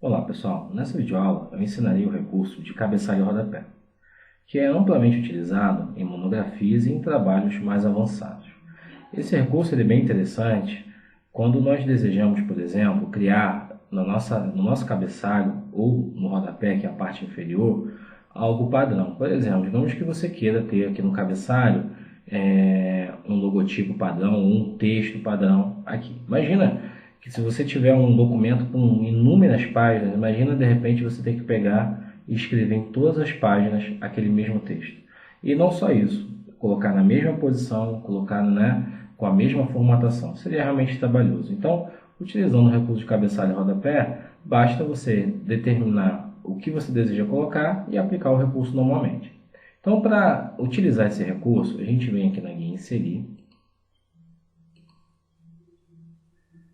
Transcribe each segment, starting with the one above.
Olá pessoal, nessa videoaula eu ensinarei o recurso de cabeçalho e rodapé, que é amplamente utilizado em monografias e em trabalhos mais avançados. Esse recurso é bem interessante quando nós desejamos, por exemplo, criar no nosso cabeçalho ou no rodapé, que é a parte inferior, algo padrão. Por exemplo, digamos que você queira ter aqui no cabeçalho um logotipo padrão ou um texto padrão aqui. Imagina que se você tiver um documento com inúmeras páginas, imagina de repente você ter que pegar e escrever em todas as páginas aquele mesmo texto. E não só isso, colocar na mesma posição, colocar com a mesma formatação. Seria realmente trabalhoso. Então, utilizando o recurso de cabeçalho e rodapé, basta você determinar o que você deseja colocar e aplicar o recurso normalmente. Então, para utilizar esse recurso, a gente vem aqui na guia Inserir,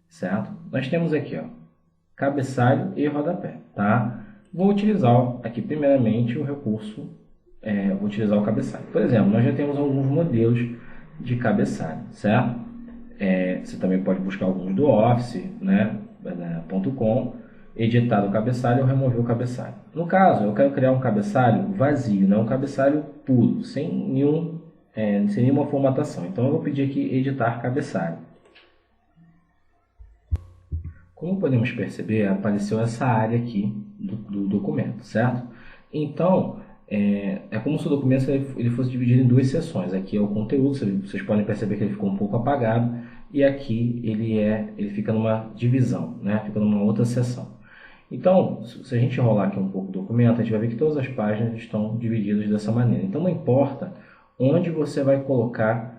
certo? Nós temos aqui, ó, cabeçalho e rodapé, tá? Vou utilizar aqui primeiramente o recurso, vou utilizar o cabeçalho. Por exemplo, nós já temos alguns modelos de cabeçalho, certo? Você também pode buscar alguns do Office, .com, editar o cabeçalho ou remover o cabeçalho. No caso, eu quero criar um cabeçalho vazio, um cabeçalho puro, sem nenhuma formatação. Então, eu vou pedir aqui editar cabeçalho. Como podemos perceber, apareceu essa área aqui do documento, certo? Então, é como se o documento ele fosse dividido em duas seções. Aqui é o conteúdo, vocês podem perceber que ele ficou um pouco apagado, e aqui ele fica numa divisão, fica numa outra seção. Então, se a gente rolar aqui um pouco o documento, a gente vai ver que todas as páginas estão divididas dessa maneira. Então, não importa onde você vai colocar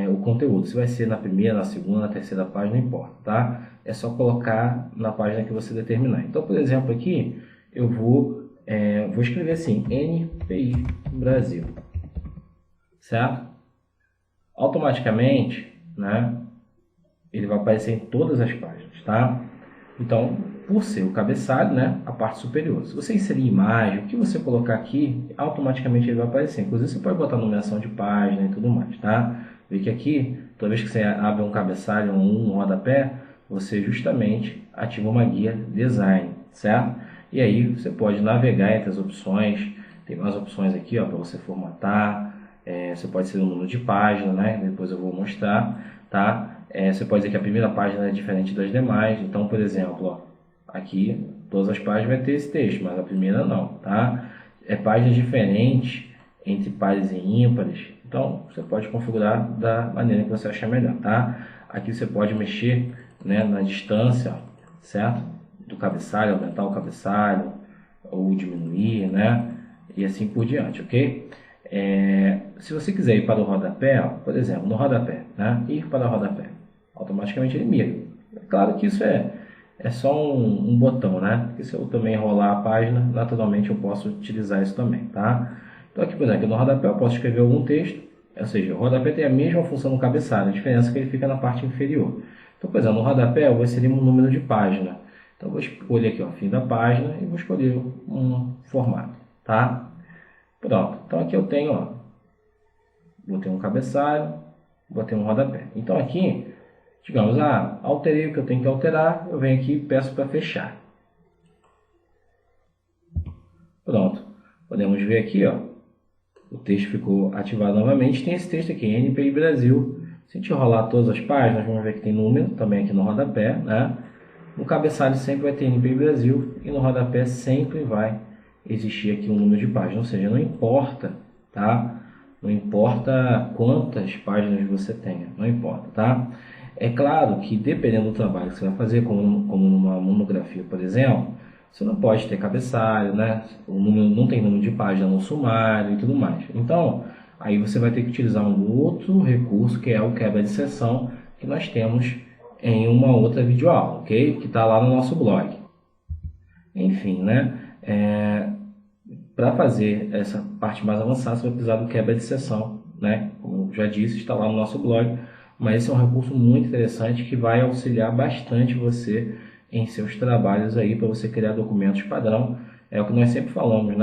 o conteúdo. Se vai ser na primeira, na segunda, na terceira página, não importa, tá? É só colocar na página que você determinar. Então, por exemplo, aqui eu vou escrever assim, NPI Brasil, certo? Automaticamente, ele vai aparecer em todas as páginas, tá? Então, por ser o cabeçalho, a parte superior. Se você inserir imagem, o que você colocar aqui, automaticamente ele vai aparecer. Inclusive, você pode botar numeração de página e tudo mais, tá? Vê que aqui, toda vez que você abre um cabeçalho, um rodapé, você justamente ativa uma guia design, certo? E aí você pode navegar entre as opções. Tem mais opções aqui, ó, para você formatar. Você pode ser o número de página, depois eu vou mostrar, tá? Você pode dizer que a primeira página é diferente das demais. Então, por exemplo, ó, aqui todas as páginas vai ter esse texto, mas a primeira não, tá? Páginas diferentes entre pares e ímpares. Então, você pode configurar da maneira que você achar melhor, tá? Aqui você pode mexer na distância, certo? Do cabeçalho, aumentar o cabeçalho ou diminuir, e assim por diante, ok? Se você quiser ir para o rodapé, ó, por exemplo, no rodapé, ir para o rodapé, automaticamente ele migra. É claro que isso é só um botão, porque se eu também rolar a página, naturalmente eu posso utilizar isso também, tá? Então aqui, por exemplo, no rodapé eu posso escrever algum texto, ou seja, o rodapé tem a mesma função no cabeçalho, a diferença é que ele fica na parte inferior. Então, por exemplo, no rodapé eu vou inserir um número de página. Então eu vou escolher aqui, ó, fim da página, e vou escolher um formato, tá? Pronto, então aqui eu tenho, ó, botei um cabeçalho, botei um rodapé. Então aqui, digamos, alterei o que eu tenho que alterar, eu venho aqui e peço para fechar. Pronto, podemos ver aqui, ó, o texto ficou ativado novamente. Tem esse texto aqui, NPI Brasil. Se a gente rolar todas as páginas, vamos ver que tem número também aqui no rodapé, No cabeçalho sempre vai ter NPI Brasil e no rodapé sempre vai existir aqui um número de páginas, ou seja, não importa, tá? Não importa quantas páginas você tenha, não importa, tá? É claro que dependendo do trabalho que você vai fazer, como numa monografia, por exemplo, você não pode ter cabeçalho, O número, não tem número de página no sumário e tudo mais. Então, aí você vai ter que utilizar um outro recurso, que é o quebra de seção, que nós temos em uma outra videoaula, ok? Que está lá no nosso blog. Enfim, para fazer essa parte mais avançada, você vai precisar do quebra de seção, Como eu já disse, está lá no nosso blog, mas esse é um recurso muito interessante que vai auxiliar bastante você em seus trabalhos aí para você criar documentos padrão. É o que nós sempre falamos,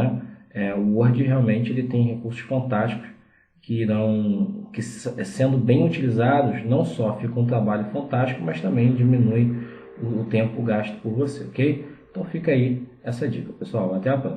O Word realmente ele tem recursos fantásticos que sendo bem utilizados, não só fica um trabalho fantástico, mas também diminui o tempo gasto por você, ok? Então, Então fica aí essa dica, pessoal. Até a próxima.